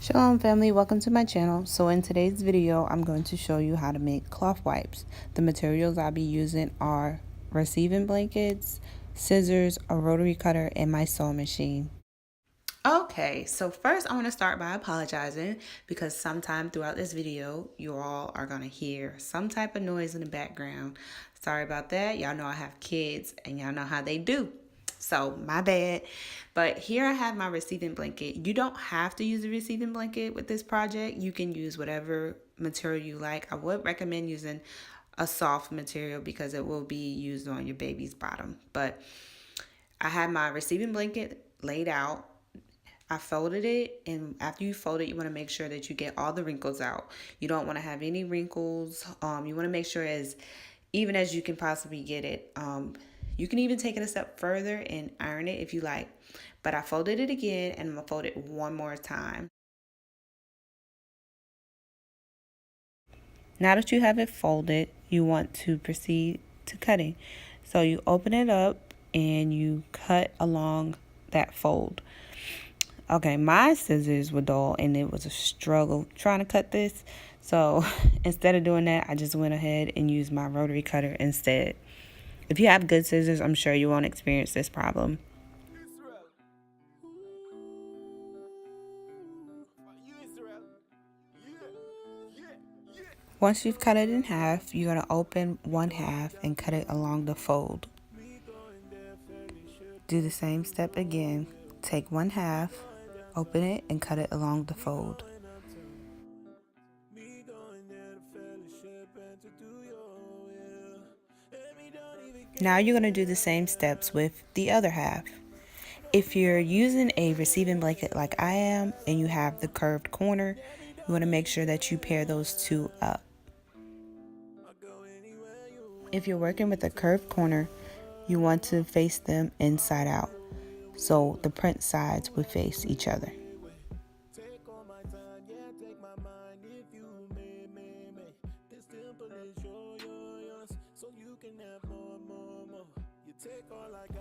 Shalom family, welcome to my channel. So in today's video, I'm going to show you how to make cloth wipes. The materials I'll be using are receiving blankets, scissors, a rotary cutter, and my sewing machine. Okay, so first I want to start by apologizing because sometime throughout this video, you all are going to hear some type of noise in the background. Sorry about that. Y'all know I have kids and y'all know how they do. So my bad. But here I have my receiving blanket. You don't have to use a receiving blanket with this project. You can use whatever material you like. I would recommend using a soft material because it will be used on your baby's bottom. But I have my receiving blanket laid out. I folded it, and after you fold it, you want to make sure that you get all the wrinkles out. You don't want to have any wrinkles. You want to make sure as even as you can possibly get it. You can even take it a step further and iron it if you like. But I folded it again, and I'm going to fold it one more time. Now that you have it folded, you want to proceed to cutting. So you open it up and you cut along that fold. Okay, my scissors were dull and it was a struggle trying to cut this. So instead of doing that, I just went ahead and used my rotary cutter instead. If you have good scissors, I'm sure you won't experience this problem. Once you've cut it in half, you're going to open one half and cut it along the fold. Do the same step again. Take one half, open it, and cut it along the fold. Now you're going to do the same steps with the other half. If you're using a receiving blanket like I am and you have the curved corner, you want to make sure that you pair those two up. If you're working with a curved corner, you want to face them inside out, so the print sides would face each other.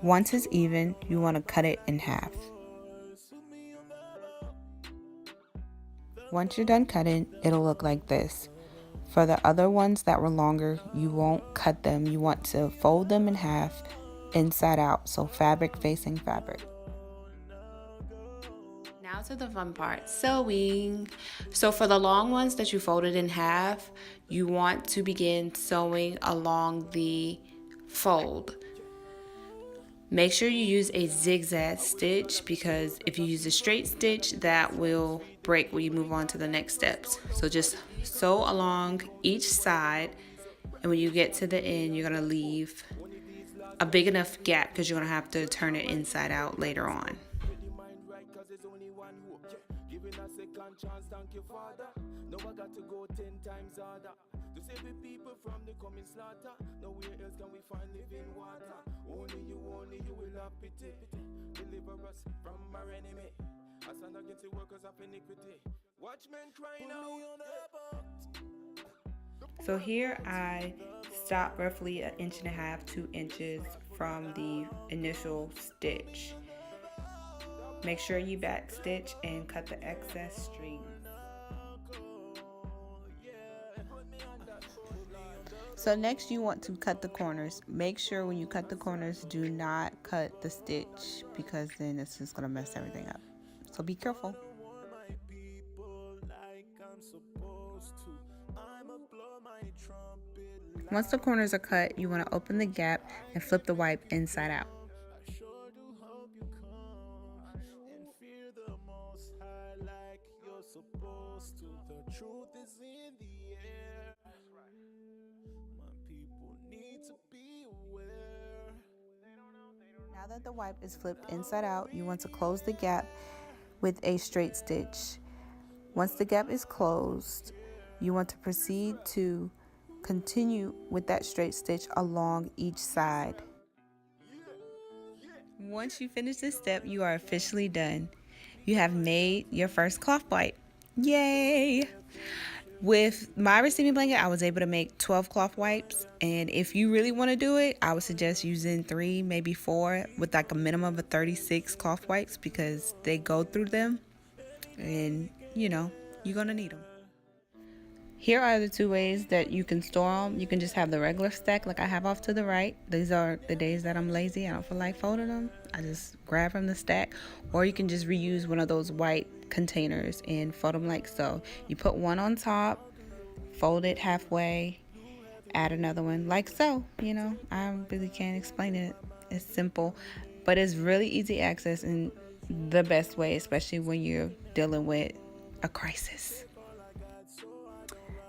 Once it's even, you want to cut it in half. Once you're done cutting, it'll look like this. For the other ones that were longer, you won't cut them. You want to fold them in half, inside out, so fabric facing fabric. Now to the fun part, sewing. So for the long ones that you folded in half, you want to begin sewing along the fold. Make sure you use a zigzag stitch because if you use a straight stitch, that will break when you move on to the next steps. So just sew along each side, and when you get to the end, you're going to leave a big enough gap because you're going to have to turn it inside out later on. So here I stopped roughly 1.5 inches, 2 inches from the initial stitch. Make sure you back stitch and cut the excess strings. So next you want to cut the corners. Make sure when you cut the corners, do not cut the stitch because then it's just going to mess everything up. So be careful. Once the corners are cut, you want to open the gap and flip the wipe inside out. Now that the wipe is flipped inside out, you want to close the gap with a straight stitch. Once the gap is closed, you want to proceed to continue with that straight stitch along each side. Once you finish this step, you are officially done. You have made your first cloth wipe. Yay! With my receiving blanket, I was able to make 12 cloth wipes, and if you really want to do it, I would suggest using 3, maybe 4, with like a minimum of 36 cloth wipes because they go through them and you know, you're gonna need them. Here are the two ways that you can store them. You can just have the regular stack like I have off to the right. These are the days that I'm lazy. I don't feel like folding them. I just grab from the stack. Or you can just reuse one of those white containers and fold them like so. You put one on top, fold it halfway, add another one like so. You know, I really can't explain it. It's simple, but it's really easy access and the best way, especially when you're dealing with a crisis.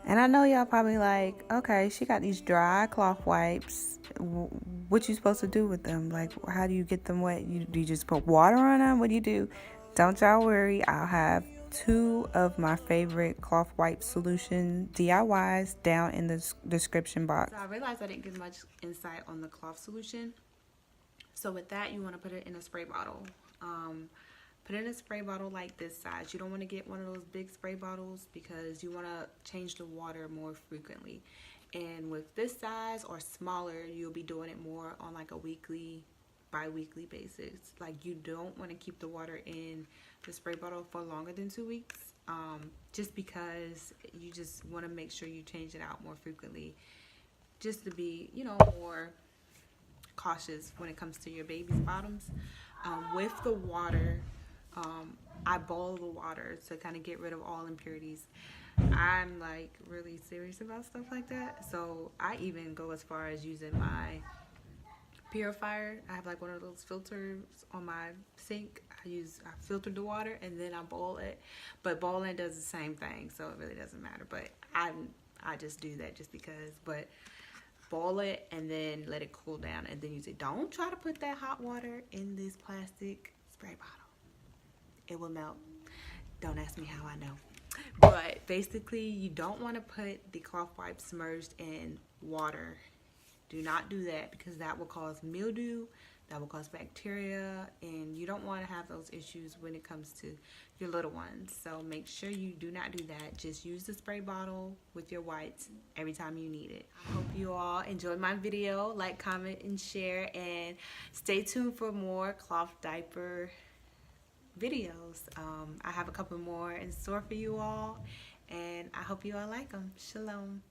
And I know y'all probably like, okay, she got these dry cloth wipes. What you supposed to do with them? Like, how do you get them wet? Do you just put water on them? What do you do? Don't y'all worry. I'll have 2 of my favorite cloth wipe solution DIYs down in the description box. So I realized I didn't give much insight on the cloth solution. So with that, you want to put it in a spray bottle. Put it in a spray bottle like this size. You don't want to get one of those big spray bottles because you want to change the water more frequently. And with this size or smaller, you'll be doing it more on like a weekly, bi-weekly basis. Like you don't want to keep the water in the spray bottle for longer than 2 weeks. Just because you just want to make sure you change it out more frequently. Just to be, you know, more cautious when it comes to your baby's bottoms. With the water, I boil the water to kind of get rid of all impurities. I'm like really serious about stuff like that, so I even go as far as using my purifier. I have like one of those filters on my sink. I filtered the water and then I boil it, but boiling does the same thing, so it really doesn't matter. But I just do that just because. But boil it and then let it cool down and then use it. Don't try to put that hot water in this plastic spray bottle. It will melt. Don't ask me how I know. But basically, you don't want to put the cloth wipes submerged in water. Do not do that because that will cause mildew, that will cause bacteria, and you don't want to have those issues when it comes to your little ones. So make sure you do not do that. Just use the spray bottle with your wipes every time you need it. I hope you all enjoyed my video. Like, comment, and share, and stay tuned for more cloth diaper videos. I have a couple more in store for you all, and I hope you all like them. Shalom.